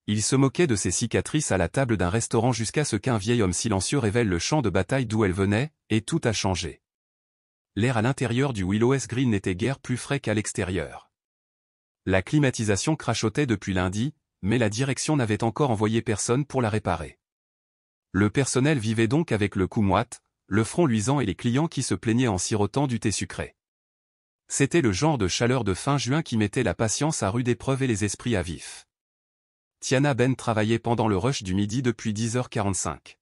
Il se moquait de ses cicatrices à la table d'un restaurant jusqu'à ce qu'un vieil homme silencieux révèle le champ de bataille d'où elle venait, et tout a changé. L'air à l'intérieur du Willow's Green n'était guère plus frais qu'à l'extérieur. La climatisation crachotait depuis lundi, mais la direction n'avait encore envoyé personne pour la réparer. Le personnel vivait donc avec le cou moite, le front luisant et les clients qui se plaignaient en sirotant du thé sucré. C'était le genre de chaleur de fin juin qui mettait la patience à rude épreuve et les esprits à vif. Tiana Ben travaillait pendant le rush du midi depuis 10h45.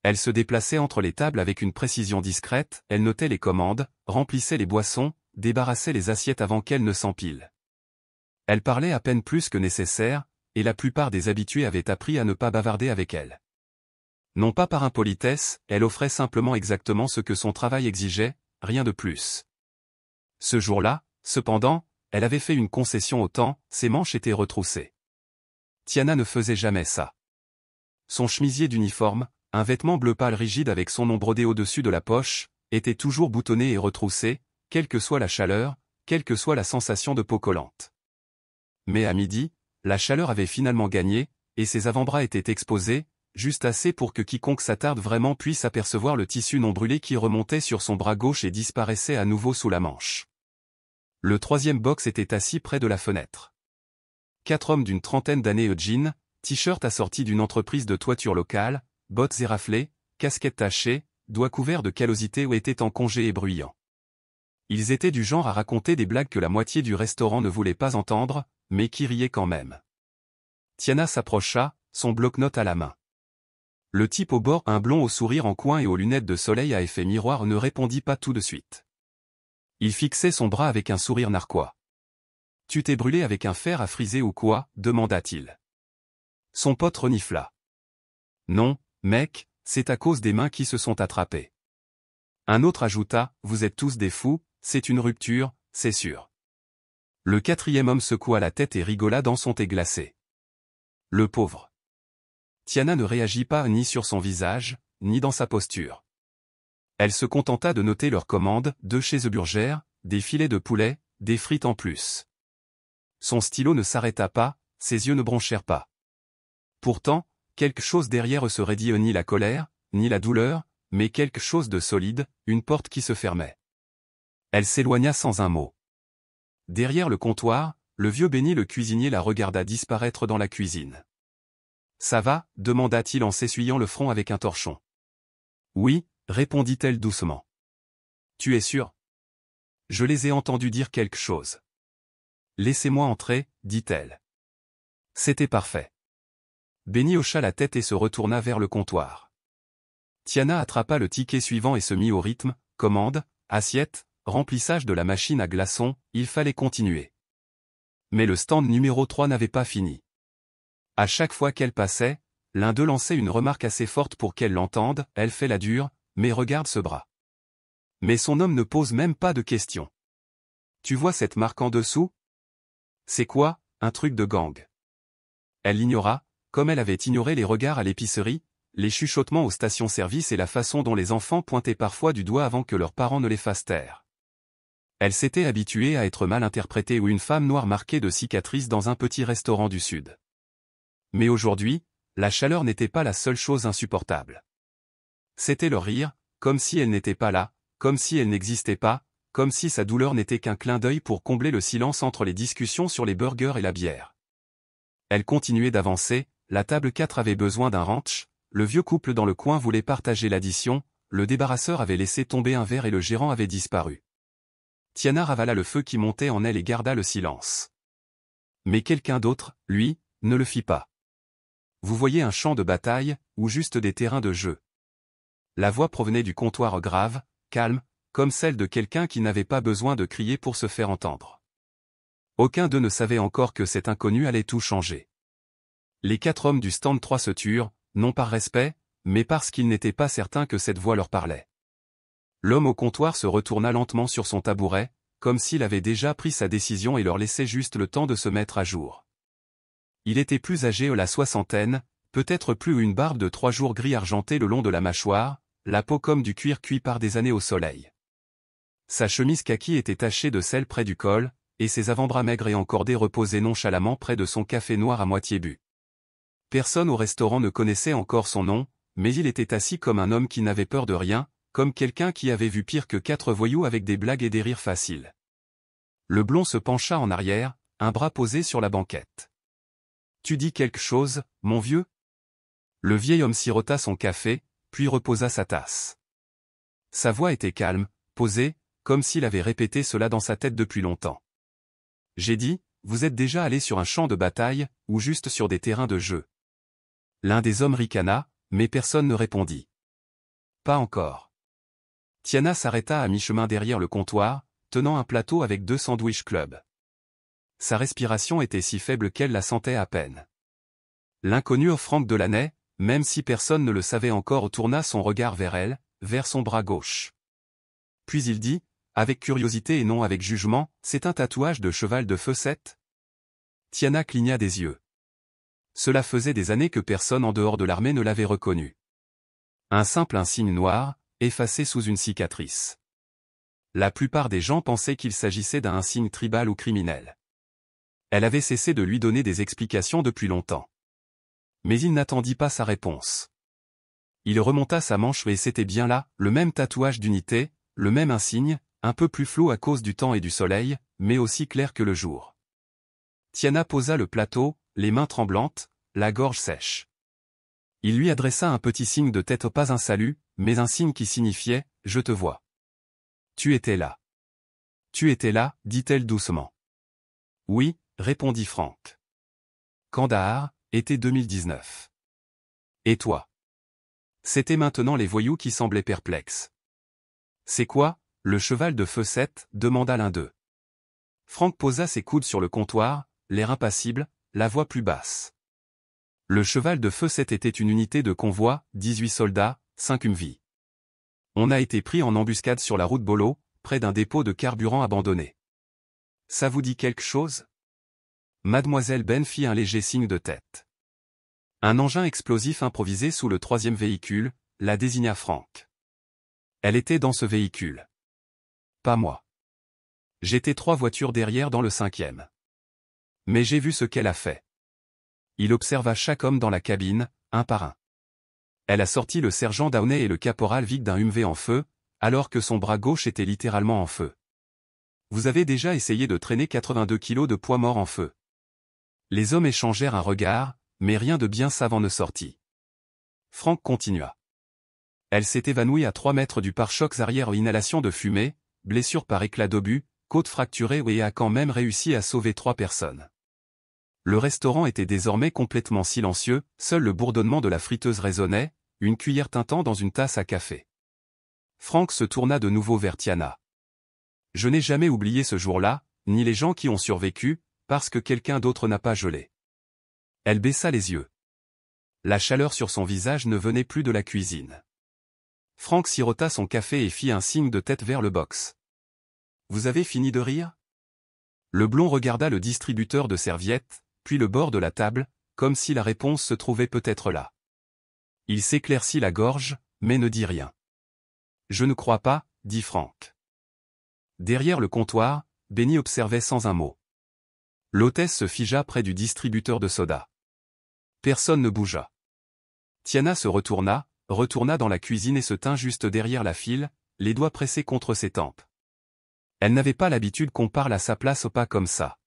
Elle se déplaçait entre les tables avec une précision discrète, elle notait les commandes, remplissait les boissons, débarrassait les assiettes avant qu'elles ne s'empilent. Elle parlait à peine plus que nécessaire, et la plupart des habitués avaient appris à ne pas bavarder avec elle. Non pas par impolitesse, elle offrait simplement exactement ce que son travail exigeait, rien de plus. Ce jour-là, cependant, elle avait fait une concession au temps, ses manches étaient retroussées. Tiana ne faisait jamais ça. Son chemisier d'uniforme, un vêtement bleu pâle rigide avec son nom brodé au-dessus de la poche, était toujours boutonné et retroussé, quelle que soit la chaleur, quelle que soit la sensation de peau collante. Mais à midi, la chaleur avait finalement gagné, et ses avant-bras étaient exposés, juste assez pour que quiconque s'attarde vraiment puisse apercevoir le tissu non brûlé qui remontait sur son bras gauche et disparaissait à nouveau sous la manche. Le troisième box était assis près de la fenêtre. 4 hommes d'une trentaine d'années jeans, t-shirt assortis d'une entreprise de toiture locale, bottes éraflées, casquettes tachées, doigts couverts de callosité ou étaient en congé et bruyants. Ils étaient du genre à raconter des blagues que la moitié du restaurant ne voulait pas entendre, mais qui riaient quand même. Tiana s'approcha, son bloc-notes à la main. Le type au bord, un blond au sourire en coin et aux lunettes de soleil à effet miroir, ne répondit pas tout de suite. Il fixait son bras avec un sourire narquois. « Tu t'es brûlé avec un fer à friser ou quoi ?» demanda-t-il. Son pote renifla. « Non, mec, c'est à cause des mains qui se sont attrapées. » Un autre ajouta, « Vous êtes tous des fous, c'est une rupture, c'est sûr. » Le quatrième homme secoua la tête et rigola dans son thé glacé. Le pauvre. Tiana ne réagit pas ni sur son visage, ni dans sa posture. Elle se contenta de noter leurs commandes, 2 chez The Burger, des filets de poulet, des frites en plus. Son stylo ne s'arrêta pas, ses yeux ne bronchèrent pas. Pourtant, quelque chose derrière eux se raidit, ni la colère, ni la douleur, mais quelque chose de solide, une porte qui se fermait. Elle s'éloigna sans un mot. Derrière le comptoir, le vieux Benny le cuisinier la regarda disparaître dans la cuisine. « Ça va ?» demanda-t-il en s'essuyant le front avec un torchon. « Oui », répondit-elle doucement. « Tu es sûr ? Je les ai entendus dire quelque chose. »« Laissez-moi entrer » dit-elle. C'était parfait. Benny hocha la tête et se retourna vers le comptoir. Tiana attrapa le ticket suivant et se mit au rythme, commande, assiette, remplissage de la machine à glaçons, il fallait continuer. Mais le stand numéro 3 n'avait pas fini. À chaque fois qu'elle passait, l'un d'eux lançait une remarque assez forte pour qu'elle l'entende, elle fait la dure, mais regarde ce bras. Mais son homme ne pose même pas de questions. Tu vois cette marque en dessous? C'est quoi, un truc de gang? Elle l'ignora, comme elle avait ignoré les regards à l'épicerie, les chuchotements aux stations-service et la façon dont les enfants pointaient parfois du doigt avant que leurs parents ne les fassent taire. Elle s'était habituée à être mal interprétée ou une femme noire marquée de cicatrices dans un petit restaurant du Sud. Mais aujourd'hui, la chaleur n'était pas la seule chose insupportable. C'était leur rire, comme si elle n'était pas là, comme si elle n'existait pas, comme si sa douleur n'était qu'un clin d'œil pour combler le silence entre les discussions sur les burgers et la bière. Elle continuait d'avancer, la table 4 avait besoin d'un ranch, le vieux couple dans le coin voulait partager l'addition, le débarrasseur avait laissé tomber un verre et le gérant avait disparu. Tiana ravala le feu qui montait en elle et garda le silence. Mais quelqu'un d'autre, lui, ne le fit pas. Vous voyez un champ de bataille, ou juste des terrains de jeu? La voix provenait du comptoir grave, calme, comme celle de quelqu'un qui n'avait pas besoin de crier pour se faire entendre. Aucun d'eux ne savait encore que cet inconnu allait tout changer. Les 4 hommes du stand 3 se turent, non par respect, mais parce qu'ils n'étaient pas certains que cette voix leur parlait. L'homme au comptoir se retourna lentement sur son tabouret, comme s'il avait déjà pris sa décision et leur laissait juste le temps de se mettre à jour. Il était plus âgé, la soixantaine, peut-être plus, une barbe de 3 jours gris argenté le long de la mâchoire, la peau comme du cuir cuit par des années au soleil. Sa chemise kaki était tachée de sel près du col, et ses avant-bras maigres et encordés reposaient nonchalamment près de son café noir à moitié bu. Personne au restaurant ne connaissait encore son nom, mais il était assis comme un homme qui n'avait peur de rien, comme quelqu'un qui avait vu pire que 4 voyous avec des blagues et des rires faciles. Le blond se pencha en arrière, un bras posé sur la banquette. « Tu dis quelque chose, mon vieux ?» Le vieil homme sirota son café, puis reposa sa tasse. Sa voix était calme, posée, comme s'il avait répété cela dans sa tête depuis longtemps. « J'ai dit, vous êtes déjà allé sur un champ de bataille, ou juste sur des terrains de jeu. » L'un des hommes ricana, mais personne ne répondit. « Pas encore. » Tiana s'arrêta à mi-chemin derrière le comptoir, tenant un plateau avec 2 sandwich club. Sa respiration était si faible qu'elle la sentait à peine. L'inconnu Franck Delaney, même si personne ne le savait encore, tourna son regard vers elle, vers son bras gauche. Puis il dit, avec curiosité et non avec jugement, « C'est un tatouage de cheval de feu 7 ?» Tiana cligna des yeux. Cela faisait des années que personne en dehors de l'armée ne l'avait reconnu. Un simple insigne noir, effacé sous une cicatrice. La plupart des gens pensaient qu'il s'agissait d'un insigne tribal ou criminel. Elle avait cessé de lui donner des explications depuis longtemps. Mais il n'attendit pas sa réponse. Il remonta sa manche et c'était bien là, le même tatouage d'unité, le même insigne, un peu plus flou à cause du temps et du soleil, mais aussi clair que le jour. Tiana posa le plateau, les mains tremblantes, la gorge sèche. Il lui adressa un petit signe de tête, pas un salut, mais un signe qui signifiait « Je te vois ». « Tu étais là. »« Tu étais là », dit-elle doucement. « Oui », répondit Franck. Kandahar, été 2019. « Et toi ?» C'étaient maintenant les voyous qui semblaient perplexes. « C'est quoi, le cheval de feu 7 ?» demanda l'un d'eux. Franck posa ses coudes sur le comptoir, l'air impassible, la voix plus basse. Le cheval de feu 7 était une unité de convoi, 18 soldats, 5 humvees. On a été pris en embuscade sur la route Bolo, près d'un dépôt de carburant abandonné. Ça vous dit quelque chose? Mademoiselle Ben fit un léger signe de tête. Un engin explosif improvisé sous le 3e véhicule, la désigna Franck. Elle était dans ce véhicule. Pas moi. J'étais 3 voitures derrière dans le 5e. Mais j'ai vu ce qu'elle a fait. Il observa chaque homme dans la cabine, un par un. Elle a sorti le sergent Downey et le caporal Vic d'un Humvee en feu, alors que son bras gauche était littéralement en feu. Vous avez déjà essayé de traîner 82 kilos de poids mort en feu. Les hommes échangèrent un regard, mais rien de bien savant ne sortit. Franck continua. Elle s'est évanouie à 3 mètres du pare-chocs arrière, inhalation de fumée, blessure par éclat d'obus, côte fracturée et a quand même réussi à sauver 3 personnes. Le restaurant était désormais complètement silencieux, seul le bourdonnement de la friteuse résonnait, une cuillère tintant dans une tasse à café. Franck se tourna de nouveau vers Tiana. Je n'ai jamais oublié ce jour-là, ni les gens qui ont survécu, parce que quelqu'un d'autre n'a pas gelé. Elle baissa les yeux. La chaleur sur son visage ne venait plus de la cuisine. Franck sirota son café et fit un signe de tête vers le box. Vous avez fini de rire? Le blond regarda le distributeur de serviettes, puis le bord de la table, comme si la réponse se trouvait peut-être là. Il s'éclaircit la gorge, mais ne dit rien. Je ne crois pas, dit Franck. Derrière le comptoir, Benny observait sans un mot. L'hôtesse se figea près du distributeur de soda. Personne ne bougea. Tiana se retourna dans la cuisine et se tint juste derrière la file, les doigts pressés contre ses tempes. Elle n'avait pas l'habitude qu'on parle à sa place au pas comme ça.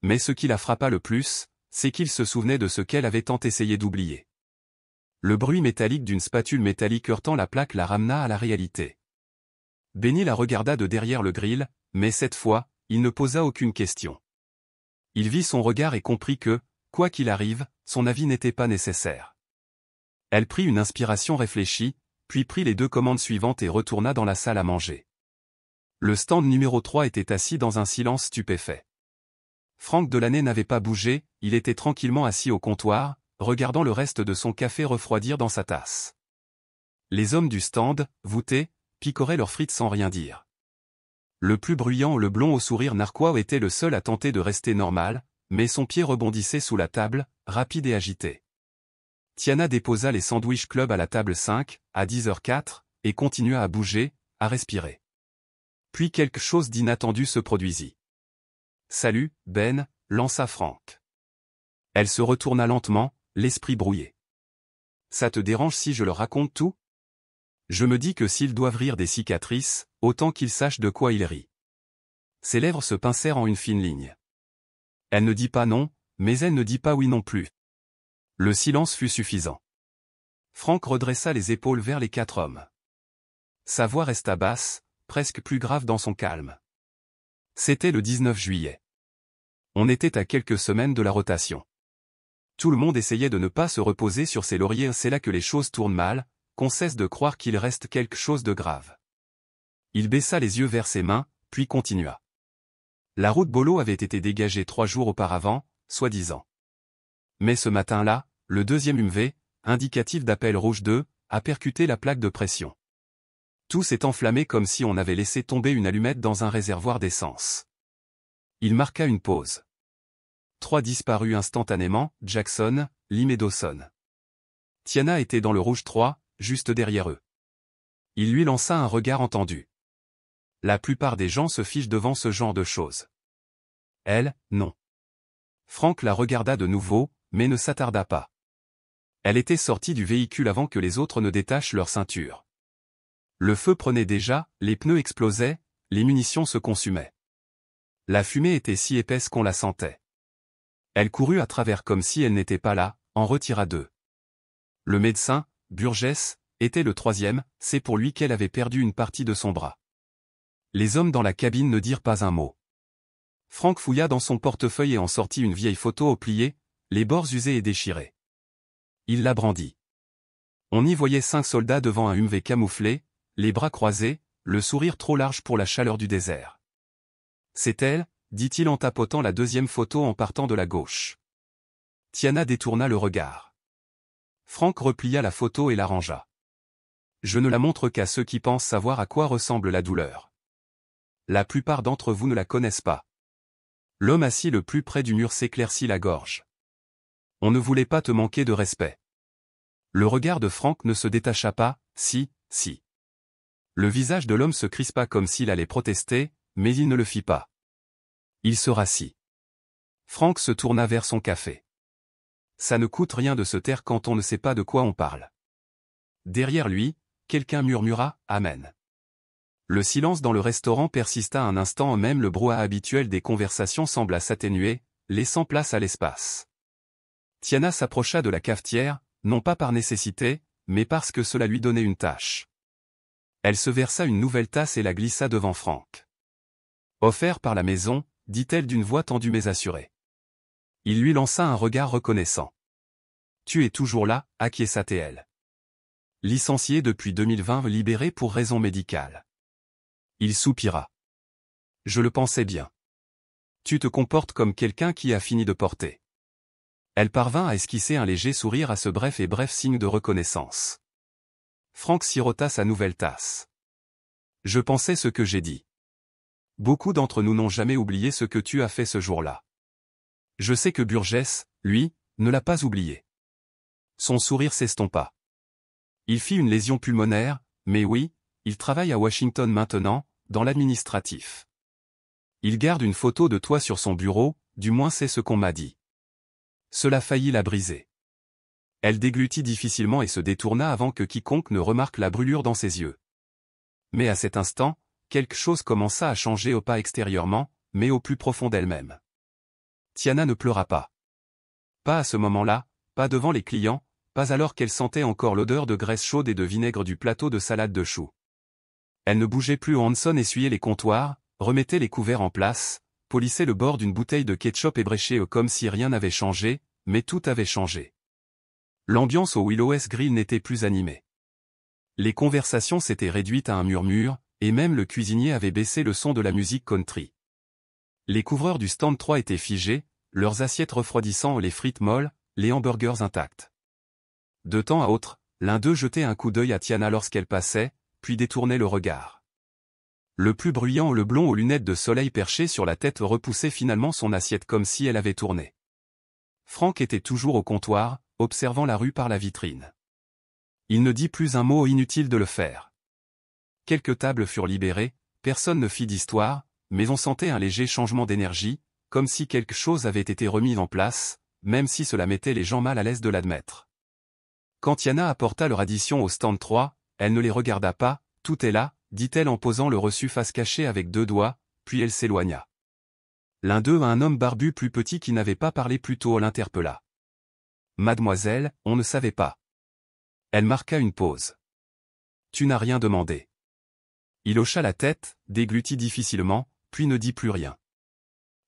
Mais ce qui la frappa le plus, c'est qu'il se souvenait de ce qu'elle avait tant essayé d'oublier. Le bruit métallique d'une spatule métallique heurtant la plaque la ramena à la réalité. Benny la regarda de derrière le grill, mais cette fois, il ne posa aucune question. Il vit son regard et comprit que, quoi qu'il arrive, son avis n'était pas nécessaire. Elle prit une inspiration réfléchie, puis prit les 2 commandes suivantes et retourna dans la salle à manger. Le stand numéro 3 était assis dans un silence stupéfait. Franck Delaney n'avait pas bougé, il était tranquillement assis au comptoir, regardant le reste de son café refroidir dans sa tasse. Les hommes du stand, voûtés, picoraient leurs frites sans rien dire. Le plus bruyant, le blond au sourire narquois, était le seul à tenter de rester normal, mais son pied rebondissait sous la table, rapide et agité. Tiana déposa les sandwich club à la table 5, à 10h04, et continua à bouger, à respirer. Puis quelque chose d'inattendu se produisit. « Salut, Ben », lança Franck. Elle se retourna lentement, l'esprit brouillé. Ça te dérange si je leur raconte tout? Je me dis que s'ils doivent rire des cicatrices, autant qu'ils sachent de quoi ils rient. Ses lèvres se pincèrent en une fine ligne. Elle ne dit pas non, mais elle ne dit pas oui non plus. Le silence fut suffisant. Frank redressa les épaules vers les 4 hommes. Sa voix resta basse, presque plus grave dans son calme. C'était le 19 juillet. On était à quelques semaines de la rotation. Tout le monde essayait de ne pas se reposer sur ses lauriers. C'est là que les choses tournent mal, qu'on cesse de croire qu'il reste quelque chose de grave. Il baissa les yeux vers ses mains, puis continua. La route Bolo avait été dégagée 3 jours auparavant, soi-disant. Mais ce matin-là, le deuxième UMV, indicatif d'appel rouge 2, a percuté la plaque de pression. Tout s'est enflammé comme si on avait laissé tomber une allumette dans un réservoir d'essence. Il marqua une pause. 3 disparus instantanément, Jackson, Lim et Dawson. Tiana était dans le rouge 3, juste derrière eux. Il lui lança un regard entendu. La plupart des gens se fichent devant ce genre de choses. Elle, non. Frank la regarda de nouveau, mais ne s'attarda pas. Elle était sortie du véhicule avant que les autres ne détachent leur ceinture. Le feu prenait déjà, les pneus explosaient, les munitions se consumaient. La fumée était si épaisse qu'on la sentait. Elle courut à travers comme si elle n'était pas là, en retira 2. Le médecin, Burgess, était le 3e, c'est pour lui qu'elle avait perdu une partie de son bras. Les hommes dans la cabine ne dirent pas un mot. Frank fouilla dans son portefeuille et en sortit une vieille photo au plié, les bords usés et déchirés. Il la brandit. On y voyait 5 soldats devant un UMV camouflé, les bras croisés, le sourire trop large pour la chaleur du désert. C'est elle, dit-il en tapotant la deuxième photo en partant de la gauche. Tiana détourna le regard. Frank replia la photo et la rangea. Je ne la montre qu'à ceux qui pensent savoir à quoi ressemble la douleur. La plupart d'entre vous ne la connaissent pas. L'homme assis le plus près du mur s'éclaircit la gorge. On ne voulait pas te manquer de respect. Le regard de Frank ne se détacha pas, si. Le visage de l'homme se crispa comme s'il allait protester, mais il ne le fit pas. Il se rassit. Frank se tourna vers son café. Ça ne coûte rien de se taire quand on ne sait pas de quoi on parle. Derrière lui, quelqu'un murmura « Amen ». Le silence dans le restaurant persista un instant, même le brouhaha habituel des conversations sembla s'atténuer, laissant place à l'espace. Tiana s'approcha de la cafetière, non pas par nécessité, mais parce que cela lui donnait une tâche. Elle se versa une nouvelle tasse et la glissa devant Frank. « Offert par la maison », dit-elle d'une voix tendue mais assurée. Il lui lança un regard reconnaissant. « Tu es toujours là », acquiesça-t-elle. Licencié depuis 2020, libéré pour raison médicale. Il soupira. « Je le pensais bien. Tu te comportes comme quelqu'un qui a fini de porter. » Elle parvint à esquisser un léger sourire à ce bref signe de reconnaissance. Frank sirota sa nouvelle tasse. « Je pensais ce que j'ai dit. Beaucoup d'entre nous n'ont jamais oublié ce que tu as fait ce jour-là. Je sais que Burgess, lui, ne l'a pas oublié. » Son sourire s'estompa. Il fit une lésion pulmonaire, mais oui, il travaille à Washington maintenant, dans l'administratif. Il garde une photo de toi sur son bureau, du moins c'est ce qu'on m'a dit. Cela faillit la briser. Elle déglutit difficilement et se détourna avant que quiconque ne remarque la brûlure dans ses yeux. Mais à cet instant, quelque chose commença à changer au pas extérieurement, mais au plus profond d'elle-même. Tiana ne pleura pas. Pas à ce moment-là, pas devant les clients, pas alors qu'elle sentait encore l'odeur de graisse chaude et de vinaigre du plateau de salade de choux. Elle ne bougeait plus. Hanson essuyait les comptoirs, remettait les couverts en place, polissait le bord d'une bouteille de ketchup ébréchée comme si rien n'avait changé, mais tout avait changé. L'ambiance au Willows Grill n'était plus animée. Les conversations s'étaient réduites à un murmure, et même le cuisinier avait baissé le son de la musique country. Les couvreurs du stand 3 étaient figés, leurs assiettes refroidissant les frites molles, les hamburgers intacts. De temps à autre, l'un d'eux jetait un coup d'œil à Tiana lorsqu'elle passait, puis détournait le regard. Le plus bruyant, le blond aux lunettes de soleil perché sur la tête, repoussait finalement son assiette comme si elle avait tourné. Frank était toujours au comptoir, observant la rue par la vitrine. Il ne dit plus un mot, inutile de le faire. Quelques tables furent libérées, personne ne fit d'histoire, mais on sentait un léger changement d'énergie, comme si quelque chose avait été remis en place, même si cela mettait les gens mal à l'aise de l'admettre. Quand Tiana apporta leur addition au stand 3, elle ne les regarda pas. « Tout est là », dit-elle en posant le reçu face cachée avec 2 doigts, puis elle s'éloigna. L'un d'eux, un homme barbu plus petit qui n'avait pas parlé plus tôt, l'interpella. « Mademoiselle, on ne savait pas. » Elle marqua une pause. « Tu n'as rien demandé. » Il hocha la tête, déglutit difficilement, puis ne dit plus rien.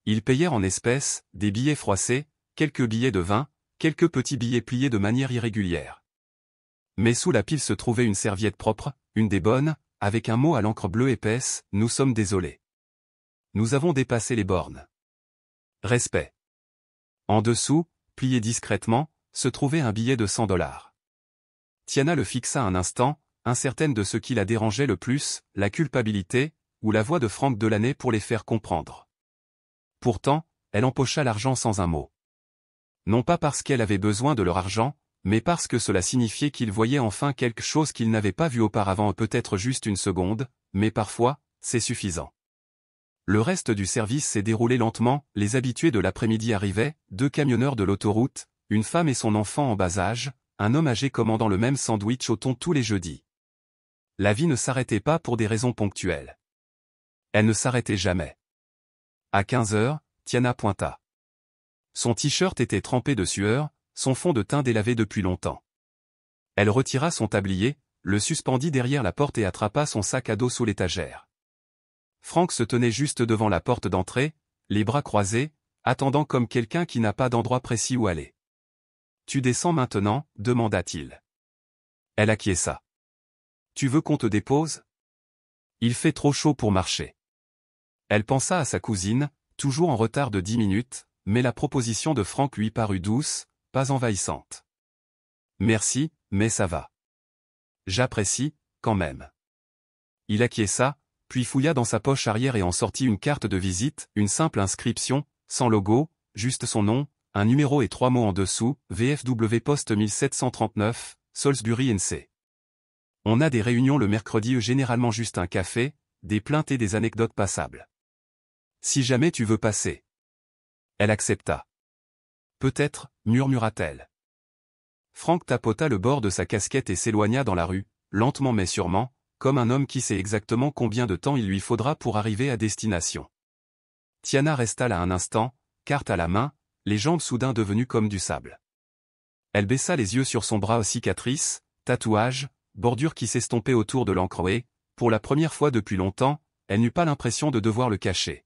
Ils payèrent en espèces, des billets froissés, quelques billets de vin, quelques petits billets pliés de manière irrégulière. Mais sous la pile se trouvait une serviette propre, une des bonnes, avec un mot à l'encre bleue épaisse, « Nous sommes désolés. Nous avons dépassé les bornes. Respect. » En dessous, plié discrètement, se trouvait un billet de $100. Tiana le fixa un instant, incertaine de ce qui la dérangeait le plus, la culpabilité, ou la voix de Frank Delaney pour les faire comprendre. Pourtant, elle empocha l'argent sans un mot. Non pas parce qu'elle avait besoin de leur argent, mais parce que cela signifiait qu'il voyait enfin quelque chose qu'il n'avait pas vu auparavant, peut-être juste une seconde, mais parfois, c'est suffisant. Le reste du service s'est déroulé lentement, les habitués de l'après-midi arrivaient, 2 camionneurs de l'autoroute, une femme et son enfant en bas âge, un homme âgé commandant le même sandwich au thon tous les jeudis. La vie ne s'arrêtait pas pour des raisons ponctuelles. Elle ne s'arrêtait jamais. À 15 heures, Tiana pointa. Son t-shirt était trempé de sueur, son fond de teint délavé depuis longtemps. Elle retira son tablier, le suspendit derrière la porte et attrapa son sac à dos sous l'étagère. Frank se tenait juste devant la porte d'entrée, les bras croisés, attendant comme quelqu'un qui n'a pas d'endroit précis où aller. « Tu descends maintenant ?» demanda-t-il. Elle acquiesça. « Tu veux qu'on te dépose ? Il fait trop chaud pour marcher. » Elle pensa à sa cousine, toujours en retard de 10 minutes, mais la proposition de Frank lui parut douce, pas envahissante. « Merci, mais ça va. J'apprécie, quand même. » Il acquiesça, puis fouilla dans sa poche arrière et en sortit une carte de visite, une simple inscription, sans logo, juste son nom, un numéro et 3 mots en dessous, VFW Poste 1739, Salisbury NC. On a des réunions le mercredi, généralement juste un café, des plaintes et des anecdotes passables. Si jamais tu veux passer. Elle accepta. Peut-être, murmura-t-elle. Frank tapota le bord de sa casquette et s'éloigna dans la rue, lentement mais sûrement, comme un homme qui sait exactement combien de temps il lui faudra pour arriver à destination. Tiana resta là un instant, carte à la main, les jambes soudain devenues comme du sable. Elle baissa les yeux sur son bras aux cicatrices, tatouages, bordure qui s'estompaient autour de l'encre et, pour la première fois depuis longtemps, elle n'eut pas l'impression de devoir le cacher.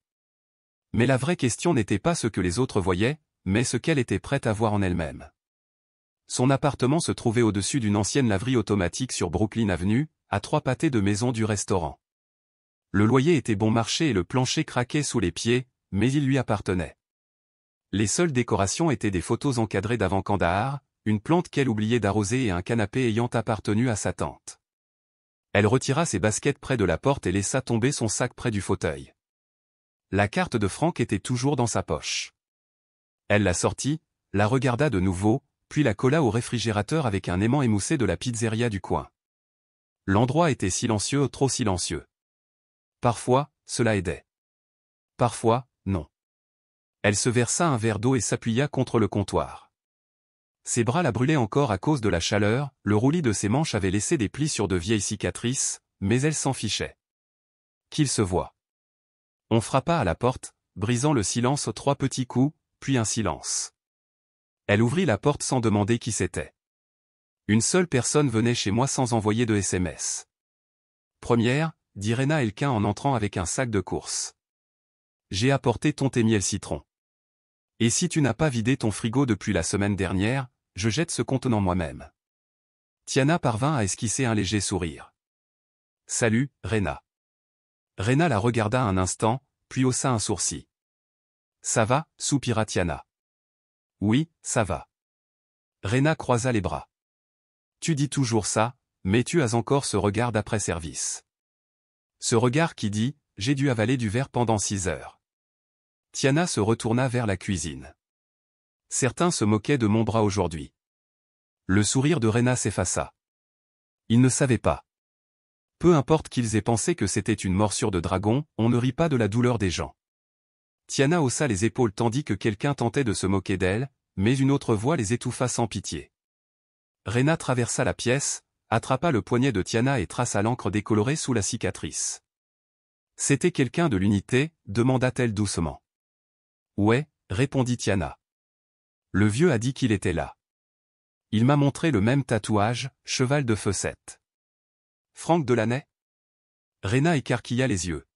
Mais la vraie question n'était pas ce que les autres voyaient, mais ce qu'elle était prête à voir en elle-même. Son appartement se trouvait au-dessus d'une ancienne laverie automatique sur Brooklyn Avenue, à 3 pâtés de maison du restaurant. Le loyer était bon marché et le plancher craquait sous les pieds, mais il lui appartenait. Les seules décorations étaient des photos encadrées d'avant Kandahar, une plante qu'elle oubliait d'arroser et un canapé ayant appartenu à sa tante. Elle retira ses baskets près de la porte et laissa tomber son sac près du fauteuil. La carte de Frank était toujours dans sa poche. Elle la sortit, la regarda de nouveau, puis la colla au réfrigérateur avec un aimant émoussé de la pizzeria du coin. L'endroit était silencieux, trop silencieux. Parfois, cela aidait. Parfois, non. Elle se versa un verre d'eau et s'appuya contre le comptoir. Ses bras la brûlaient encore à cause de la chaleur, le roulis de ses manches avait laissé des plis sur de vieilles cicatrices, mais elle s'en fichait. Qu'il se voie. On frappa à la porte, brisant le silence 3 petits coups, puis un silence. Elle ouvrit la porte sans demander qui c'était. Une seule personne venait chez moi sans envoyer de SMS. Première, dit Rena Elkin en entrant avec un sac de courses. J'ai apporté ton thé miel citron. Et si tu n'as pas vidé ton frigo depuis la semaine dernière, je jette ce contenant moi-même. Tiana parvint à esquisser un léger sourire. Salut, Rena. Rena la regarda un instant, puis haussa un sourcil. Ça va, soupira Tiana. Oui, ça va. Rena croisa les bras. Tu dis toujours ça, mais tu as encore ce regard d'après-service. Ce regard qui dit, j'ai dû avaler du verre pendant 6 heures. Tiana se retourna vers la cuisine. Certains se moquaient de mon bras aujourd'hui. Le sourire de Rena s'effaça. Ils ne savaient pas. Peu importe qu'ils aient pensé que c'était une morsure de dragon, on ne rit pas de la douleur des gens. Tiana haussa les épaules tandis que quelqu'un tentait de se moquer d'elle, mais une autre voix les étouffa sans pitié. Rena traversa la pièce, attrapa le poignet de Tiana et traça l'encre décolorée sous la cicatrice. « C'était quelqu'un de l'unité ?» demanda-t-elle doucement. « Ouais », répondit Tiana. Le vieux a dit qu'il était là. Il m'a montré le même tatouage, cheval de feu 7. Franck Delaney ? Rena écarquilla les yeux.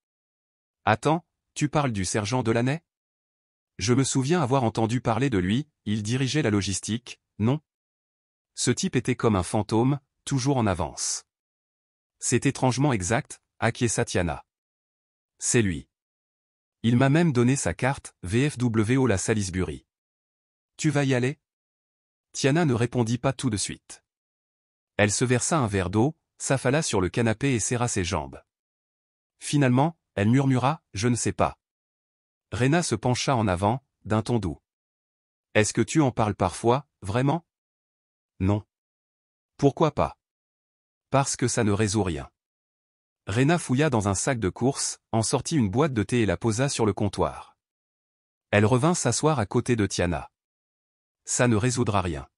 Attends, tu parles du sergent Delaney ? Je me souviens avoir entendu parler de lui, il dirigeait la logistique, non ? Ce type était comme un fantôme, toujours en avance. C'est étrangement exact, acquiesça Tiana. C'est lui. Il m'a même donné sa carte, VFW la Salisbury. Tu vas y aller ? Tiana ne répondit pas tout de suite. Elle se versa un verre d'eau, s'affala sur le canapé et serra ses jambes. Finalement, elle murmura, je ne sais pas. Rena se pencha en avant, d'un ton doux. Est-ce que tu en parles parfois, vraiment ? Non. Pourquoi pas ? Parce que ça ne résout rien. Rena fouilla dans un sac de course, en sortit une boîte de thé et la posa sur le comptoir. Elle revint s'asseoir à côté de Tiana. Ça ne résoudra rien.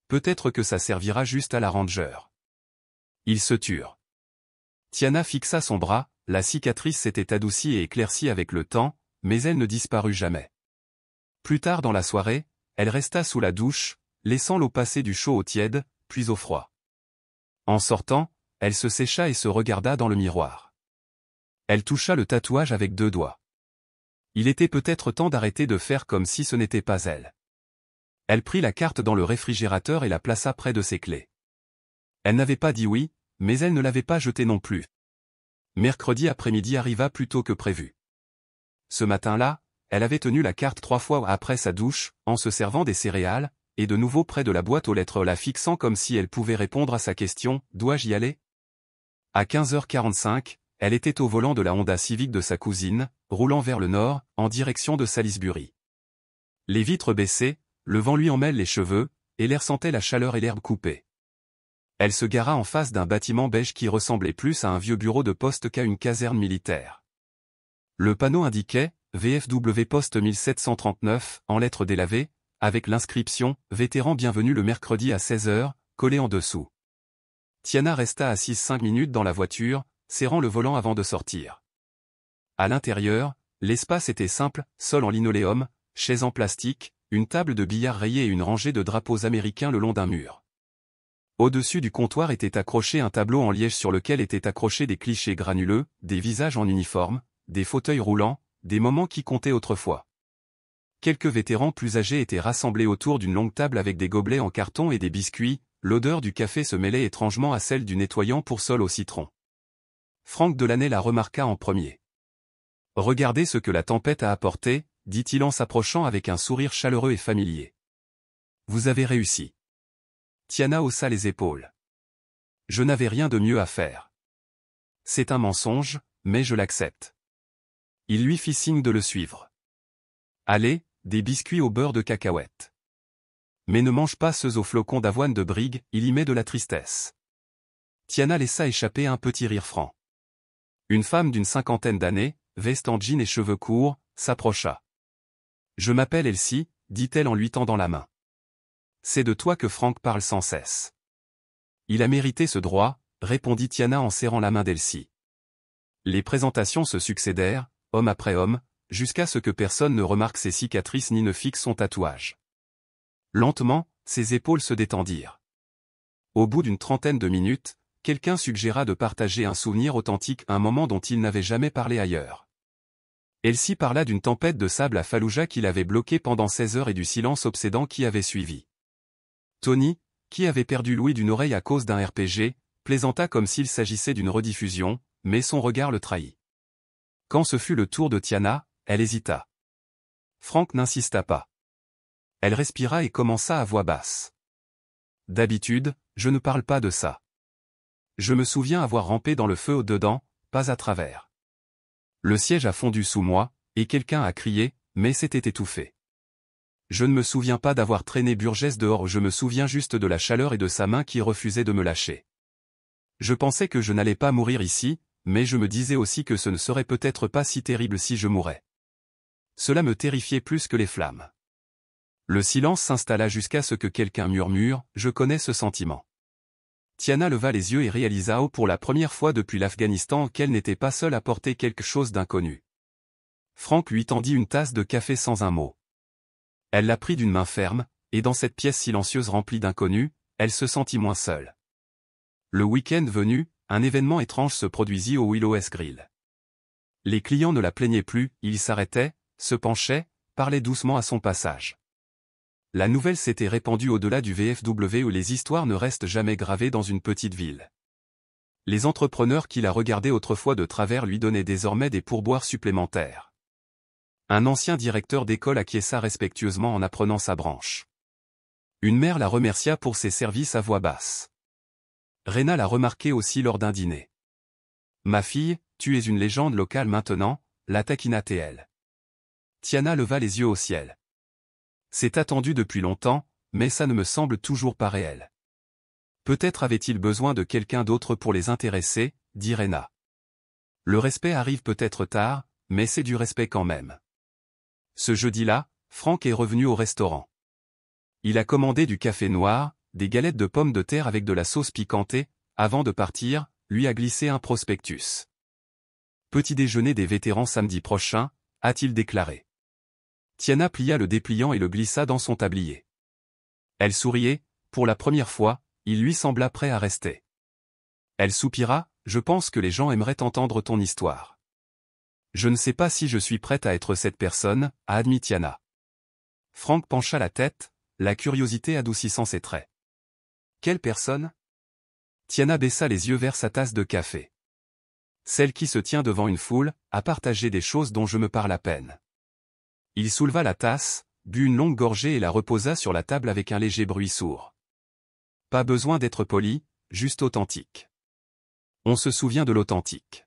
Peut-être que ça servira juste à la ranger. Ils se turent. Tiana fixa son bras, la cicatrice s'était adoucie et éclaircie avec le temps, mais elle ne disparut jamais. Plus tard dans la soirée, elle resta sous la douche, laissant l'eau passer du chaud au tiède, puis au froid. En sortant, elle se sécha et se regarda dans le miroir. Elle toucha le tatouage avec 2 doigts. Il était peut-être temps d'arrêter de faire comme si ce n'était pas elle. Elle prit la carte dans le réfrigérateur et la plaça près de ses clés. Elle n'avait pas dit oui, mais elle ne l'avait pas jetée non plus. Mercredi après-midi arriva plus tôt que prévu. Ce matin-là, elle avait tenu la carte 3 fois après sa douche, en se servant des céréales, et de nouveau près de la boîte aux lettres la fixant comme si elle pouvait répondre à sa question « Dois-je y aller ?» À 15h45, elle était au volant de la Honda Civic de sa cousine, roulant vers le nord, en direction de Salisbury. Les vitres baissées, le vent lui emmêle les cheveux, et l'air sentait la chaleur et l'herbe coupée. Elle se gara en face d'un bâtiment beige qui ressemblait plus à un vieux bureau de poste qu'à une caserne militaire. Le panneau indiquait « VFW Poste 1739 » en lettres délavées, avec l'inscription « Vétéran bienvenu le mercredi à 16h » collé en dessous. Tiana resta assise 5 minutes dans la voiture, serrant le volant avant de sortir. À l'intérieur, l'espace était simple, sol en linoléum, chaises en plastique, une table de billard rayée et une rangée de drapeaux américains le long d'un mur. Au-dessus du comptoir était accroché un tableau en liège sur lequel étaient accrochés des clichés granuleux, des visages en uniforme, des fauteuils roulants, des moments qui comptaient autrefois. Quelques vétérans plus âgés étaient rassemblés autour d'une longue table avec des gobelets en carton et des biscuits, l'odeur du café se mêlait étrangement à celle du nettoyant pour sol au citron. Franck Delaney la remarqua en premier. « Regardez ce que la tempête a apporté », dit-il en s'approchant avec un sourire chaleureux et familier. « Vous avez réussi. » Tiana haussa les épaules. « Je n'avais rien de mieux à faire. C'est un mensonge, mais je l'accepte. » Il lui fit signe de le suivre. « Allez, des biscuits au beurre de cacahuète. Mais ne mange pas ceux aux flocons d'avoine de Brigue, il y met de la tristesse. » Tiana laissa échapper un petit rire franc. Une femme d'une 50aine d'années, veste en jean et cheveux courts, s'approcha. « Je m'appelle Elsie, » dit-elle en lui tendant la main. « C'est de toi que Franck parle sans cesse. » Il a mérité ce droit, répondit Tiana en serrant la main d'Elsie. Les présentations se succédèrent, homme après homme, jusqu'à ce que personne ne remarque ses cicatrices ni ne fixe son tatouage. Lentement, ses épaules se détendirent. Au bout d'une 30aine de minutes, quelqu'un suggéra de partager un souvenir authentique, un moment dont il n'avait jamais parlé ailleurs. Elsie parla d'une tempête de sable à Fallujah qu'il avait bloquée pendant 16 heures et du silence obsédant qui avait suivi. Tony, qui avait perdu l'ouïe d'une oreille à cause d'un RPG, plaisanta comme s'il s'agissait d'une rediffusion, mais son regard le trahit. Quand ce fut le tour de Tiana, elle hésita. Franck n'insista pas. Elle respira et commença à voix basse. « D'habitude, je ne parle pas de ça. Je me souviens avoir rampé dans le feu au-dedans, pas à travers. Le siège a fondu sous moi, et quelqu'un a crié, mais c'était étouffé. Je ne me souviens pas d'avoir traîné Burgess dehors, je me souviens juste de la chaleur et de sa main qui refusait de me lâcher. Je pensais que je n'allais pas mourir ici, mais je me disais aussi que ce ne serait peut-être pas si terrible si je mourais. Cela me terrifiait plus que les flammes. Le silence s'installa jusqu'à ce que quelqu'un murmure « Je connais ce sentiment ». Tiana leva les yeux et réalisa pour la première fois depuis l'Afghanistan qu'elle n'était pas seule à porter quelque chose d'inconnu. Franck lui tendit une tasse de café sans un mot. Elle la prit d'une main ferme, et dans cette pièce silencieuse remplie d'inconnus, elle se sentit moins seule. Le week-end venu, un événement étrange se produisit au Willow-S Grill. Les clients ne la plaignaient plus, ils s'arrêtaient, se penchaient, parlaient doucement à son passage. La nouvelle s'était répandue au-delà du VFW où les histoires ne restent jamais gravées dans une petite ville. Les entrepreneurs qui la regardaient autrefois de travers lui donnaient désormais des pourboires supplémentaires. Un ancien directeur d'école acquiesça respectueusement en apprenant sa branche. Une mère la remercia pour ses services à voix basse. Rena l'a remarqué aussi lors d'un dîner. « Ma fille, tu es une légende locale maintenant », la taquina-t-elle. Tiana leva les yeux au ciel. C'est attendu depuis longtemps, mais ça ne me semble toujours pas réel. Peut-être avait-il besoin de quelqu'un d'autre pour les intéresser, dit Rena. Le respect arrive peut-être tard, mais c'est du respect quand même. Ce jeudi-là, Franck est revenu au restaurant. Il a commandé du café noir, des galettes de pommes de terre avec de la sauce piquantée, avant de partir, lui a glissé un prospectus. Petit déjeuner des vétérans samedi prochain, a-t-il déclaré. Tiana plia le dépliant et le glissa dans son tablier. Elle souriait, pour la première fois, il lui sembla prêt à rester. Elle soupira, je pense que les gens aimeraient entendre ton histoire. Je ne sais pas si je suis prête à être cette personne, a admis Tiana. Franck pencha la tête, la curiosité adoucissant ses traits. Quelle personne? Tiana baissa les yeux vers sa tasse de café. Celle qui se tient devant une foule, à partager des choses dont je me parle à peine. Il souleva la tasse, but une longue gorgée et la reposa sur la table avec un léger bruit sourd. Pas besoin d'être poli, juste authentique. On se souvient de l'authentique.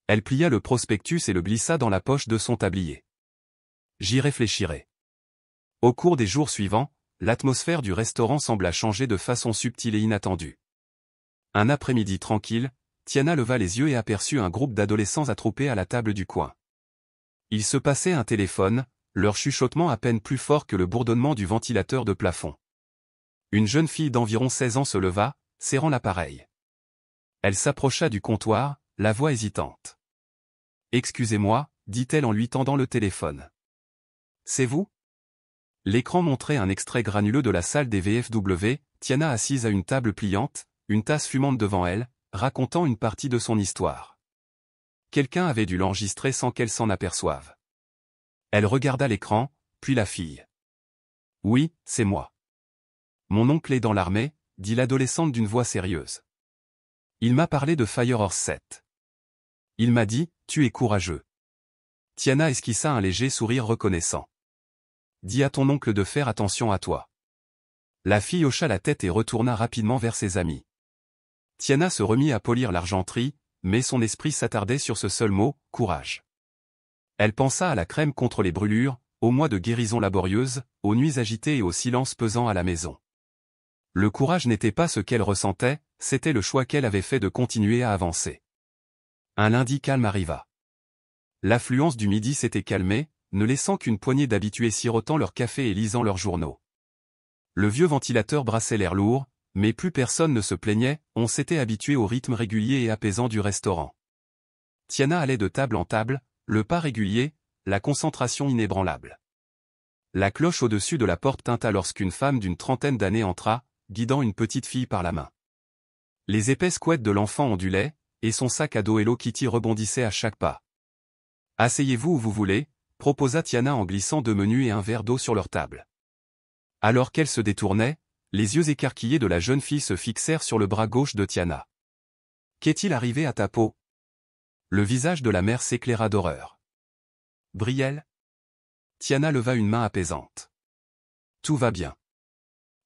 Elle plia le prospectus et le glissa dans la poche de son tablier. J'y réfléchirai. Au cours des jours suivants, l'atmosphère du restaurant sembla changer de façon subtile et inattendue. Un après-midi tranquille, Tiana leva les yeux et aperçut un groupe d'adolescents attroupés à la table du coin. Il se passait un téléphone, leur chuchotement à peine plus fort que le bourdonnement du ventilateur de plafond. Une jeune fille d'environ 16 ans se leva, serrant l'appareil. Elle s'approcha du comptoir, la voix hésitante. « Excusez-moi », dit-elle en lui tendant le téléphone. « C'est vous ?» L'écran montrait un extrait granuleux de la salle des VFW, Tiana assise à une table pliante, une tasse fumante devant elle, racontant une partie de son histoire. Quelqu'un avait dû l'enregistrer sans qu'elle s'en aperçoive. Elle regarda l'écran, puis la fille. « Oui, c'est moi. Mon oncle est dans l'armée, » dit l'adolescente d'une voix sérieuse. « Il m'a parlé de Fire Horse 7. Il m'a dit, tu es courageux. » Tiana esquissa un léger sourire reconnaissant. « Dis à ton oncle de faire attention à toi. » La fille hocha la tête et retourna rapidement vers ses amis. Tiana se remit à polir l'argenterie, mais son esprit s'attardait sur ce seul mot, courage. Elle pensa à la crème contre les brûlures, aux mois de guérison laborieuse, aux nuits agitées et au silence pesant à la maison. Le courage n'était pas ce qu'elle ressentait, c'était le choix qu'elle avait fait de continuer à avancer. Un lundi calme arriva. L'affluence du midi s'était calmée, ne laissant qu'une poignée d'habitués sirotant leur café et lisant leurs journaux. Le vieux ventilateur brassait l'air lourd, mais plus personne ne se plaignait, on s'était habitué au rythme régulier et apaisant du restaurant. Tiana allait de table en table, le pas régulier, la concentration inébranlable. La cloche au-dessus de la porte tinta lorsqu'une femme d'une trentaine d'années entra, guidant une petite fille par la main. Les épaisses couettes de l'enfant ondulaient, et son sac à dos Hello Kitty rebondissait à chaque pas. « Asseyez-vous où vous voulez », proposa Tiana en glissant 2 menus et un verre d'eau sur leur table. Alors qu'elle se détournait, les yeux écarquillés de la jeune fille se fixèrent sur le bras gauche de Tiana. « Qu'est-il arrivé à ta peau ?» Le visage de la mère s'éclaira d'horreur. « Brielle ?» Tiana leva une main apaisante. « Tout va bien. »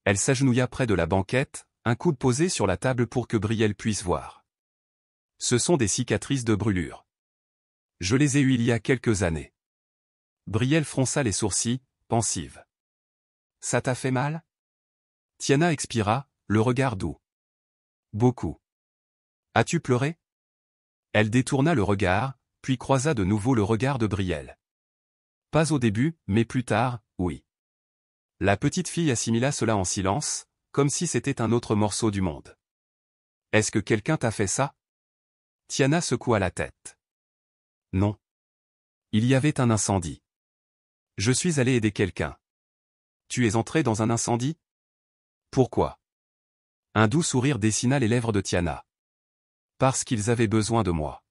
Elle s'agenouilla près de la banquette, un coude posé sur la table pour que Brielle puisse voir. « Ce sont des cicatrices de brûlure. Je les ai eues il y a quelques années. » Brielle fronça les sourcils, pensive. « Ça t'a fait mal ?» Tiana expira, le regard doux. « Beaucoup. »« As-tu pleuré ?» Elle détourna le regard, puis croisa de nouveau le regard de Brielle. « Pas au début, mais plus tard, oui. La petite fille assimila cela en silence, comme si c'était un autre morceau du monde. « Est-ce que quelqu'un t'a fait ça ?» Tiana secoua la tête. « Non. Il y avait un incendie. Je suis allé aider quelqu'un. »« Tu es entré dans un incendie ? Pourquoi ?» Un doux sourire dessina les lèvres de Tiana. « Parce qu'ils avaient besoin de moi. »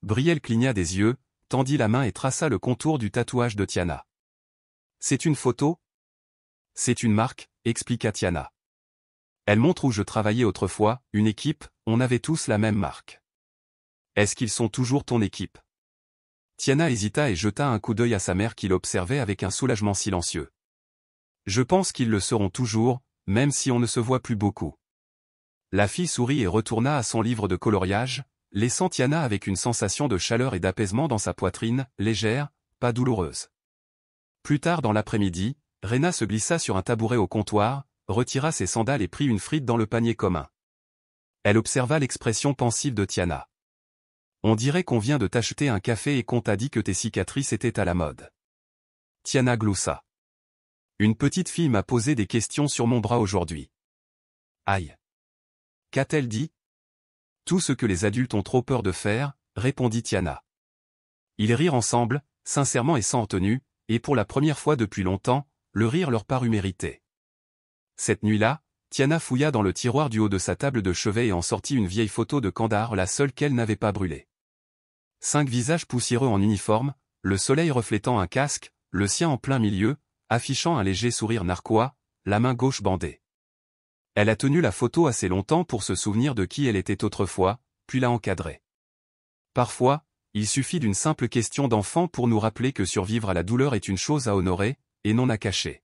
Brielle cligna des yeux, tendit la main et traça le contour du tatouage de Tiana. « C'est une photo ? » « C'est une marque, expliqua Tiana. Elle montre où je travaillais autrefois, une équipe, on avait tous la même marque. Est-ce qu'ils sont toujours ton équipe ? Tiana hésita et jeta un coup d'œil à sa mère qui l'observait avec un soulagement silencieux. Je pense qu'ils le seront toujours, même si on ne se voit plus beaucoup. La fille sourit et retourna à son livre de coloriage, laissant Tiana avec une sensation de chaleur et d'apaisement dans sa poitrine, légère, pas douloureuse. Plus tard dans l'après-midi, Rena se glissa sur un tabouret au comptoir, retira ses sandales et prit une frite dans le panier commun. Elle observa l'expression pensive de Tiana. « On dirait qu'on vient de t'acheter un café et qu'on t'a dit que tes cicatrices étaient à la mode. » Tiana gloussa. « Une petite fille m'a posé des questions sur mon bras aujourd'hui. »« Aïe. Qu'a-t-elle dit ?»« Tout ce que les adultes ont trop peur de faire, » répondit Tiana. Ils rirent ensemble, sincèrement et sans retenue, et pour la première fois depuis longtemps, le rire leur parut mérité. Cette nuit-là, Tiana fouilla dans le tiroir du haut de sa table de chevet et en sortit une vieille photo de Kandahar, la seule qu'elle n'avait pas brûlée. 5 visages poussiéreux en uniforme, le soleil reflétant un casque, le sien en plein milieu, affichant un léger sourire narquois, la main gauche bandée. Elle a tenu la photo assez longtemps pour se souvenir de qui elle était autrefois, puis l'a encadrée. Parfois, il suffit d'une simple question d'enfant pour nous rappeler que survivre à la douleur est une chose à honorer, et non à cacher.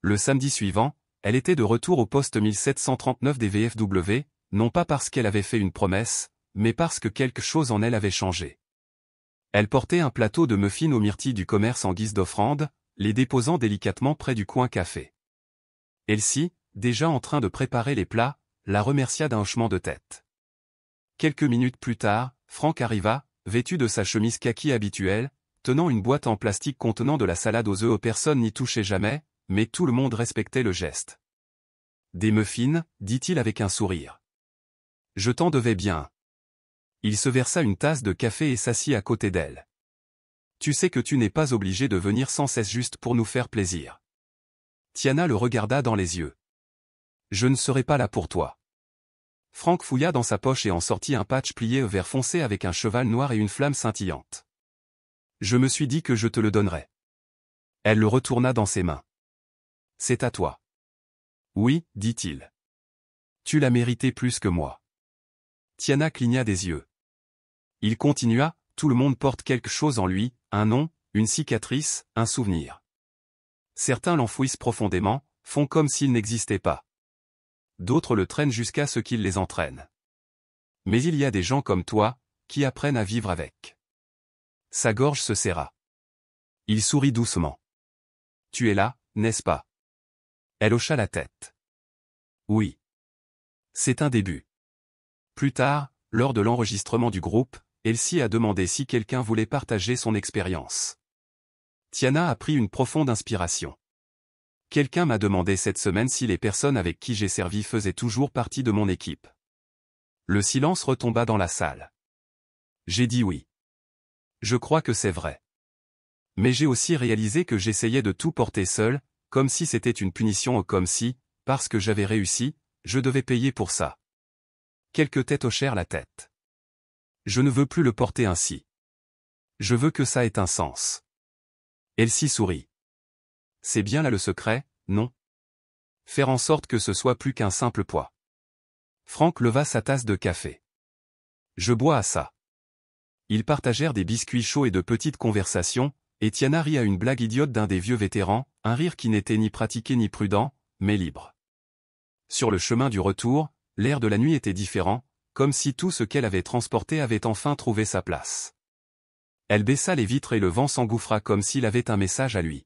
Le samedi suivant, elle était de retour au poste 1739 des VFW, non pas parce qu'elle avait fait une promesse, mais parce que quelque chose en elle avait changé. Elle portait un plateau de muffins aux myrtilles du commerce en guise d'offrande, les déposant délicatement près du coin café. Elsie, déjà en train de préparer les plats, la remercia d'un hochement de tête. Quelques minutes plus tard, Franck arriva, vêtu de sa chemise kaki habituelle, tenant une boîte en plastique contenant de la salade aux œufs. Personne n'y touchait jamais, mais tout le monde respectait le geste. « Des muffins, dit-il avec un sourire. Je t'en devais bien. » Il se versa une tasse de café et s'assit à côté d'elle. « Tu sais que tu n'es pas obligé de venir sans cesse juste pour nous faire plaisir. » Tiana le regarda dans les yeux. « Je ne serai pas là pour toi. » Franck fouilla dans sa poche et en sortit un patch plié au vert foncé avec un cheval noir et une flamme scintillante. « Je me suis dit que je te le donnerais. » Elle le retourna dans ses mains. « C'est à toi. »« Oui, dit-il. Tu l'as mérité plus que moi. » Tiana cligna des yeux. Il continua, « Tout le monde porte quelque chose en lui, un nom, une cicatrice, un souvenir. Certains l'enfouissent profondément, font comme s'il n'existait pas. D'autres le traînent jusqu'à ce qu'il les entraîne. Mais il y a des gens comme toi, qui apprennent à vivre avec. » Sa gorge se serra. Il sourit doucement. « Tu es là, n'est-ce pas ?» Elle hocha la tête. « Oui. C'est un début. » Plus tard, lors de l'enregistrement du groupe, Elsie a demandé si quelqu'un voulait partager son expérience. Tiana a pris une profonde inspiration. « Quelqu'un m'a demandé cette semaine si les personnes avec qui j'ai servi faisaient toujours partie de mon équipe. » Le silence retomba dans la salle. J'ai dit oui. Je crois que c'est vrai. Mais j'ai aussi réalisé que j'essayais de tout porter seul, comme si c'était une punition ou comme si, parce que j'avais réussi, je devais payer pour ça. Quelques têtes hochèrent la tête. Je ne veux plus le porter ainsi. Je veux que ça ait un sens. Elsie sourit. C'est bien là le secret, non? Faire en sorte que ce soit plus qu'un simple poids. Franck leva sa tasse de café. Je bois à ça. Ils partagèrent des biscuits chauds et de petites conversations, et Tiana rit à une blague idiote d'un des vieux vétérans, un rire qui n'était ni pratiqué ni prudent, mais libre. Sur le chemin du retour, l'air de la nuit était différent, comme si tout ce qu'elle avait transporté avait enfin trouvé sa place. Elle baissa les vitres et le vent s'engouffra comme s'il avait un message à lui.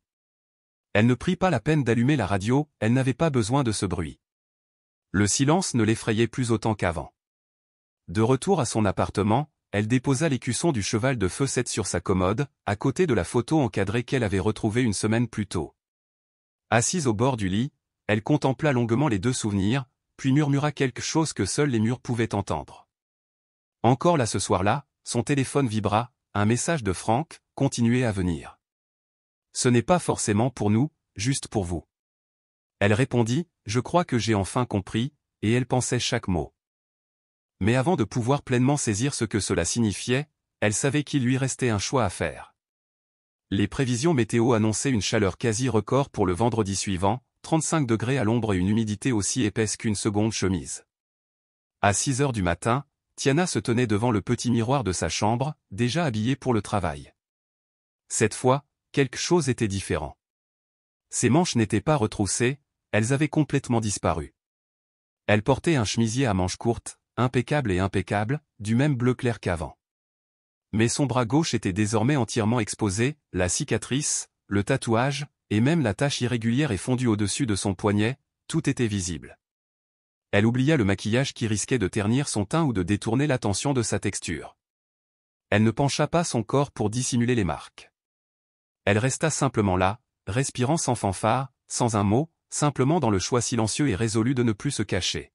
Elle ne prit pas la peine d'allumer la radio, elle n'avait pas besoin de ce bruit. Le silence ne l'effrayait plus autant qu'avant. De retour à son appartement, elle déposa l'écusson du cheval de feu 7 sur sa commode, à côté de la photo encadrée qu'elle avait retrouvée une semaine plus tôt. Assise au bord du lit, elle contempla longuement les deux souvenirs, puis murmura quelque chose que seuls les murs pouvaient entendre. Encore là ce soir-là, son téléphone vibra, un message de Franck, continuait à venir. Ce n'est pas forcément pour nous, juste pour vous. Elle répondit, je crois que j'ai enfin compris, et elle pensait chaque mot. Mais avant de pouvoir pleinement saisir ce que cela signifiait, elle savait qu'il lui restait un choix à faire. Les prévisions météo annonçaient une chaleur quasi record pour le vendredi suivant, 35 degrés à l'ombre et une humidité aussi épaisse qu'une seconde chemise. À 6 heures du matin, Tiana se tenait devant le petit miroir de sa chambre, déjà habillée pour le travail. Cette fois, quelque chose était différent. Ses manches n'étaient pas retroussées, elles avaient complètement disparu. Elle portait un chemisier à manches courtes, impeccable, du même bleu clair qu'avant. Mais son bras gauche était désormais entièrement exposé, la cicatrice, le tatouage, et même la tache irrégulière et fondue au-dessus de son poignet, tout était visible. Elle oublia le maquillage qui risquait de ternir son teint ou de détourner l'attention de sa texture. Elle ne pencha pas son corps pour dissimuler les marques. Elle resta simplement là, respirant sans fanfare, sans un mot, simplement dans le choix silencieux et résolu de ne plus se cacher.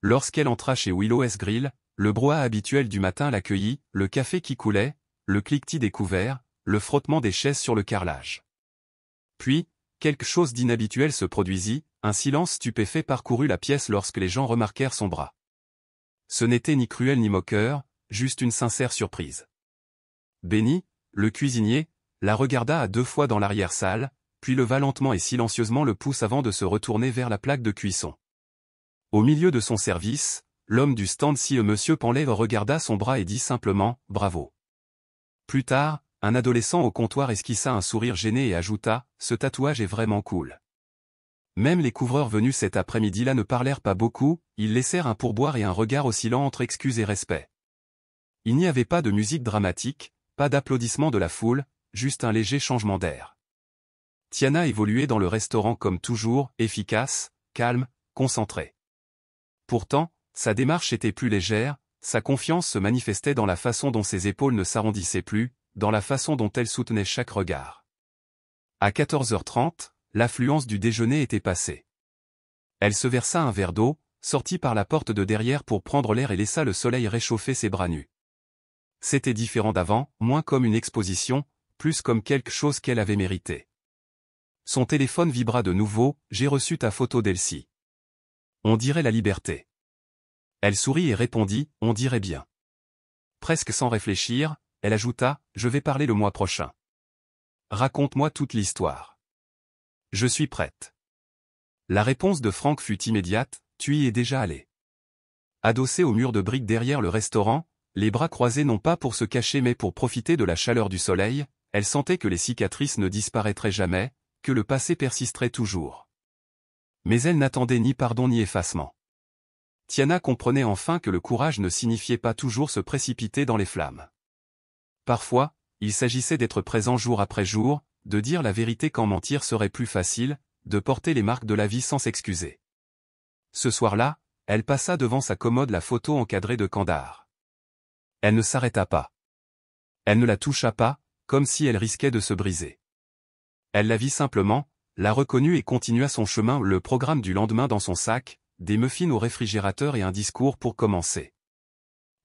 Lorsqu'elle entra chez Willow Grill, le brouhaha habituel du matin l'accueillit, le café qui coulait, le cliquetis des couverts, le frottement des chaises sur le carrelage. Puis, quelque chose d'inhabituel se produisit, un silence stupéfait parcourut la pièce lorsque les gens remarquèrent son bras. Ce n'était ni cruel ni moqueur, juste une sincère surprise. Benny, le cuisinier, la regarda à deux fois dans l'arrière-salle, puis leva lentement et silencieusement le pouce avant de se retourner vers la plaque de cuisson. Au milieu de son service, l'homme du stand Monsieur Penlève regarda son bras et dit simplement « Bravo ». Plus tard, un adolescent au comptoir esquissa un sourire gêné et ajouta « Ce tatouage est vraiment cool ». Même les couvreurs venus cet après-midi-là ne parlèrent pas beaucoup, ils laissèrent un pourboire et un regard oscillant entre excuses et respect. Il n'y avait pas de musique dramatique, pas d'applaudissements de la foule, juste un léger changement d'air. Tiana évoluait dans le restaurant comme toujours, efficace, calme, concentrée. Pourtant, sa démarche était plus légère, sa confiance se manifestait dans la façon dont ses épaules ne s'arrondissaient plus, dans la façon dont elle soutenait chaque regard. À 14h30, l'affluence du déjeuner était passée. Elle se versa un verre d'eau, sortit par la porte de derrière pour prendre l'air et laissa le soleil réchauffer ses bras nus. C'était différent d'avant, moins comme une exposition, plus comme quelque chose qu'elle avait mérité. Son téléphone vibra de nouveau, j'ai reçu ta photo d'Elsie. On dirait la liberté. Elle sourit et répondit, on dirait bien. Presque sans réfléchir, elle ajouta, je vais parler le mois prochain. Raconte-moi toute l'histoire. Je suis prête. La réponse de Franck fut immédiate, tu y es déjà allé. Adossée au mur de briques derrière le restaurant, les bras croisés non pas pour se cacher mais pour profiter de la chaleur du soleil, elle sentait que les cicatrices ne disparaîtraient jamais, que le passé persisterait toujours. Mais elle n'attendait ni pardon ni effacement. Tiana comprenait enfin que le courage ne signifiait pas toujours se précipiter dans les flammes. Parfois, il s'agissait d'être présent jour après jour, de dire la vérité quand mentir serait plus facile, de porter les marques de la vie sans s'excuser. Ce soir-là, elle passa devant sa commode la photo encadrée de Kandahar. Elle ne s'arrêta pas. Elle ne la toucha pas, comme si elle risquait de se briser. Elle la vit simplement, la reconnut et continua son chemin, le programme du lendemain dans son sac, des muffins au réfrigérateur et un discours pour commencer.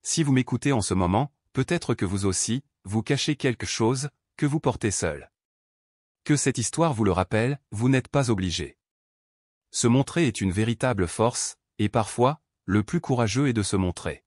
Si vous m'écoutez en ce moment, peut-être que vous aussi, vous cachez quelque chose, que vous portez seul. Que cette histoire vous le rappelle, vous n'êtes pas obligé. Se montrer est une véritable force, et parfois, le plus courageux est de se montrer.